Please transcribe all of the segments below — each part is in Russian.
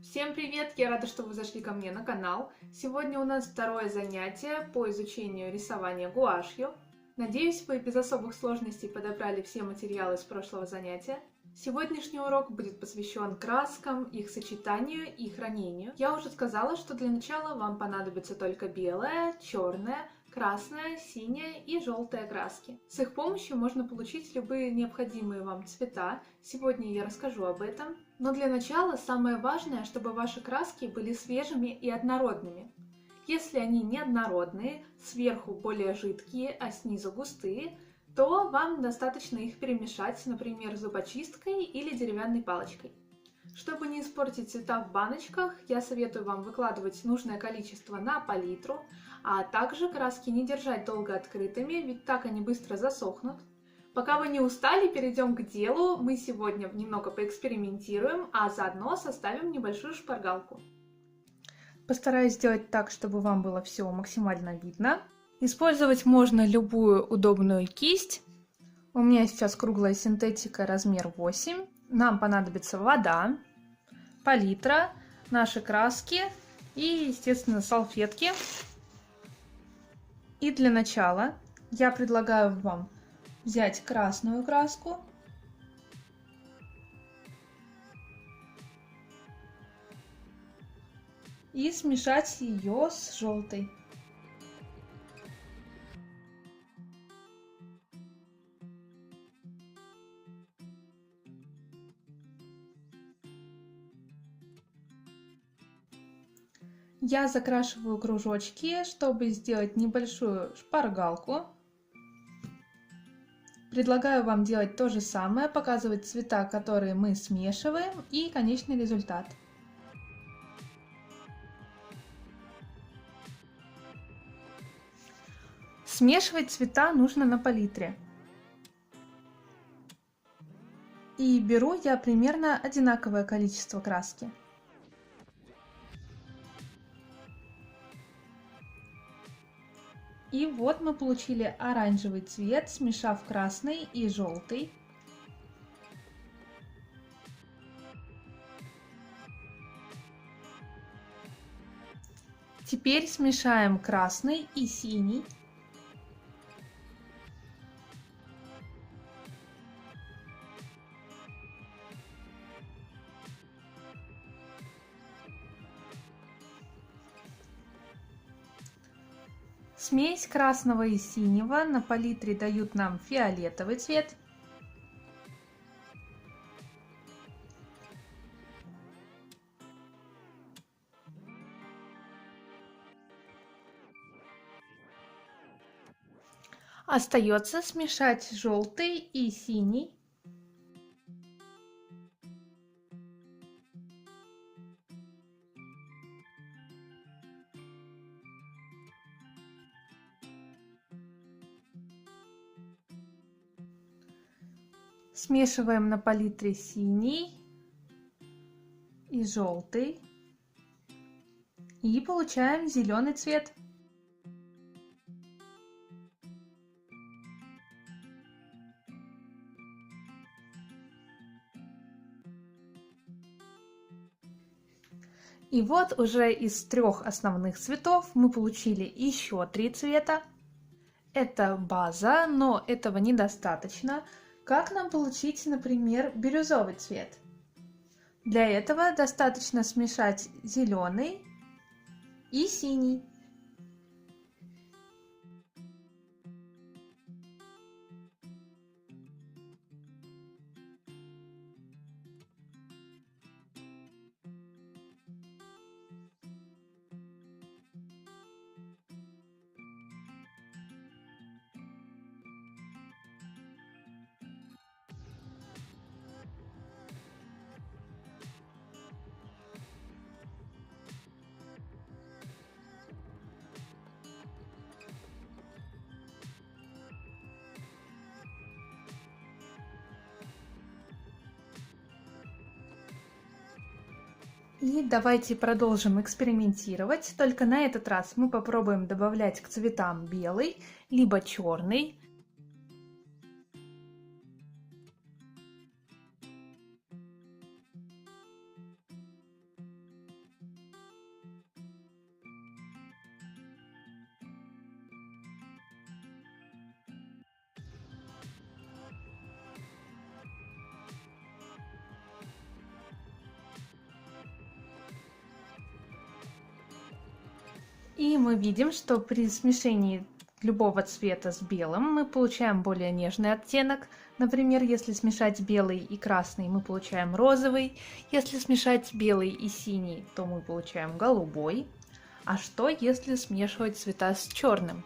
Всем привет! Я рада, что вы зашли ко мне на канал. Сегодня у нас второе занятие по изучению рисования гуашью. Надеюсь, вы без особых сложностей подобрали все материалы с прошлого занятия. Сегодняшний урок будет посвящен краскам, их сочетанию и хранению. Я уже сказала, что для начала вам понадобится только белая, черная, красная, синяя и желтая краски. С их помощью можно получить любые необходимые вам цвета. Сегодня я расскажу об этом. Но для начала самое важное, чтобы ваши краски были свежими и однородными. Если они неоднородные, сверху более жидкие, а снизу густые, то вам достаточно их перемешать, например, зубочисткой или деревянной палочкой. Чтобы не испортить цвета в баночках, я советую вам выкладывать нужное количество на палитру, а также краски не держать долго открытыми, ведь так они быстро засохнут. Пока вы не устали, перейдем к делу. Мы сегодня немного поэкспериментируем, а заодно составим небольшую шпаргалку. Постараюсь сделать так, чтобы вам было все максимально видно. Использовать можно любую удобную кисть. У меня сейчас круглая синтетика размер 8. Нам понадобится вода, палитра, наши краски и, естественно, салфетки. И для начала я предлагаю вам взять красную краску и смешать ее с желтой. Я закрашиваю кружочки, чтобы сделать небольшую шпаргалку. Предлагаю вам делать то же самое, показывать цвета, которые мы смешиваем, и конечный результат. Смешивать цвета нужно на палитре. И беру я примерно одинаковое количество краски. И вот мы получили оранжевый цвет, смешав красный и желтый. Теперь смешаем красный и синий. Смесь красного и синего на палитре дают нам фиолетовый цвет. Остается смешать желтый и синий. Смешиваем на палитре синий и желтый. И получаем зеленый цвет. И вот уже из трех основных цветов мы получили еще 3 цвета. Это база, но этого недостаточно. Как нам получить, например, бирюзовый цвет? Для этого достаточно смешать зеленый и синий. И давайте продолжим экспериментировать, только на этот раз мы попробуем добавлять к цветам белый, либо черный. И мы видим, что при смешении любого цвета с белым мы получаем более нежный оттенок. Например, если смешать белый и красный, мы получаем розовый. Если смешать белый и синий, то мы получаем голубой. А что, если смешивать цвета с черным?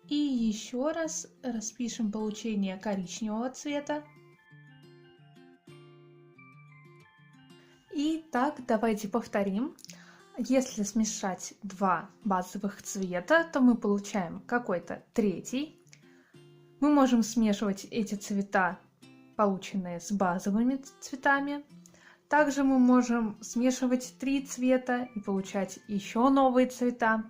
И еще раз распишем получение коричневого цвета. И так давайте повторим. Если смешать два базовых цвета, то мы получаем какой-то третий. Мы можем смешивать эти цвета, полученные с базовыми цветами. Также мы можем смешивать три цвета и получать еще новые цвета.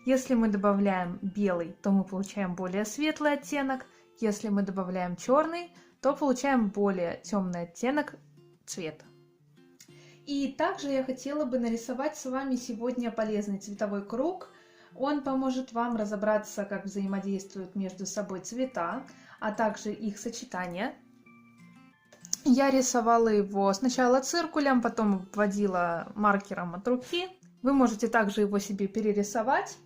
Если мы добавляем белый, то мы получаем более светлый оттенок. Если мы добавляем черный, то получаем более темный оттенок цвета. И также я хотела бы нарисовать с вами сегодня полезный цветовой круг. Он поможет вам разобраться, как взаимодействуют между собой цвета, а также их сочетания. Я рисовала его сначала циркулем, потом обводила маркером от руки. Вы можете также его себе перерисовать.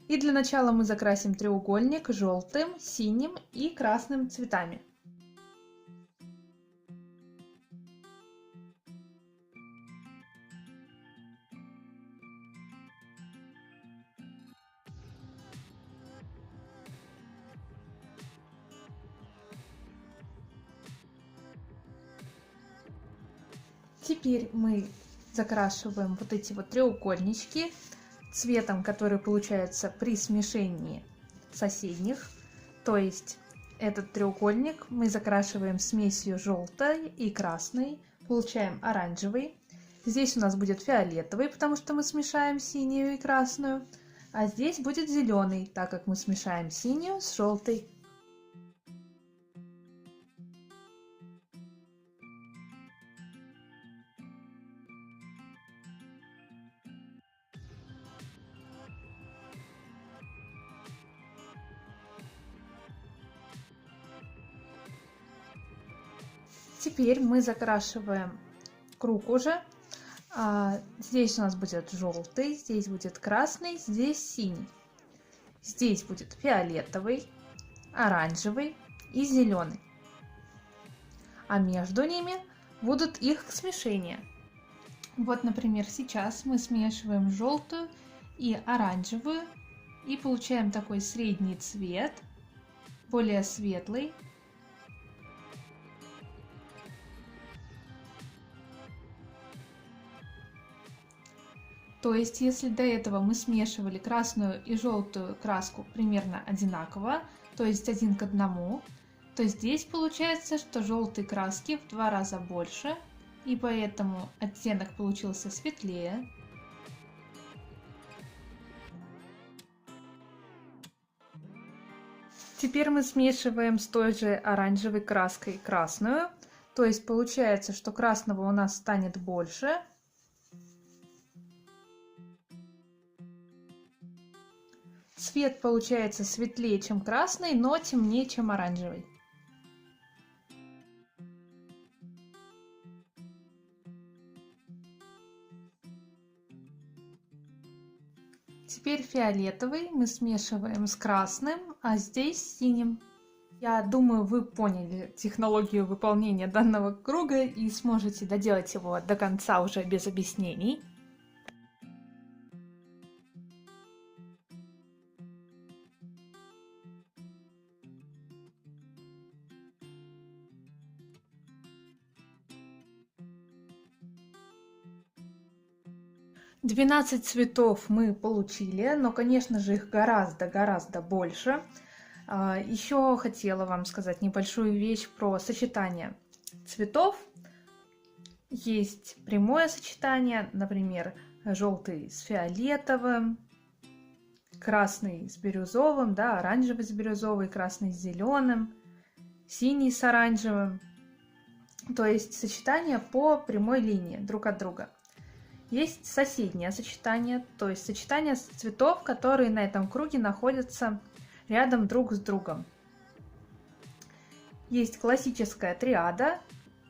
И для начала мы закрасим треугольник желтым, синим и красным цветами. Теперь мы закрашиваем вот эти вот треугольнички цветом, который получается при смешении соседних. То есть этот треугольник мы закрашиваем смесью желтой и красной, получаем оранжевый. Здесь у нас будет фиолетовый, потому что мы смешаем синюю и красную. А здесь будет зеленый, так как мы смешаем синюю с желтой. Теперь мы закрашиваем круг уже. Здесь у нас будет желтый, здесь будет красный, здесь синий. Здесь будет фиолетовый, оранжевый и зеленый. А между ними будут их смешения. Вот, например, сейчас мы смешиваем желтую и оранжевую и получаем такой средний цвет, более светлый. То есть, если до этого мы смешивали красную и желтую краску примерно одинаково, то есть 1 к 1, то здесь получается, что желтой краски в 2 раза больше, и поэтому оттенок получился светлее. Теперь мы смешиваем с той же оранжевой краской красную, то есть получается, что красного у нас станет больше. Цвет получается светлее, чем красный, но темнее, чем оранжевый. Теперь фиолетовый мы смешиваем с красным, а здесь с синим. Я думаю, вы поняли технологию выполнения данного круга и сможете доделать его до конца уже без объяснений. 12 цветов мы получили, но, конечно же, их гораздо больше. Еще хотела вам сказать небольшую вещь про сочетание цветов. Есть прямое сочетание, например, желтый с фиолетовым, красный с бирюзовым, да, оранжевый с бирюзовым, красный с зеленым, синий с оранжевым. То есть сочетание по прямой линии друг от друга. Есть соседнее сочетание, то есть сочетание цветов, которые на этом круге находятся рядом друг с другом. Есть классическая триада,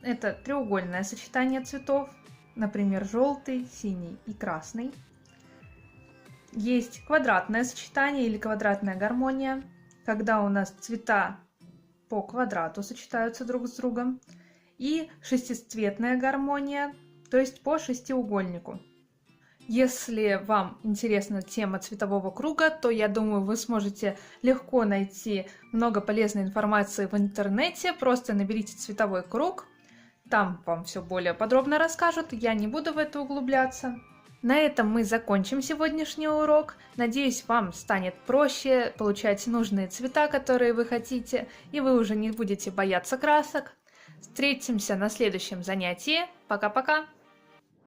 это треугольное сочетание цветов, например, желтый, синий и красный. Есть квадратное сочетание или квадратная гармония, когда у нас цвета по квадрату сочетаются друг с другом. И шестицветная гармония, то есть по шестиугольнику. Если вам интересна тема цветового круга, то я думаю, вы сможете легко найти много полезной информации в интернете. Просто наберите цветовой круг, там вам все более подробно расскажут, я не буду в это углубляться. На этом мы закончим сегодняшний урок. Надеюсь, вам станет проще получать нужные цвета, которые вы хотите, и вы уже не будете бояться красок. Встретимся на следующем занятии. Пока-пока!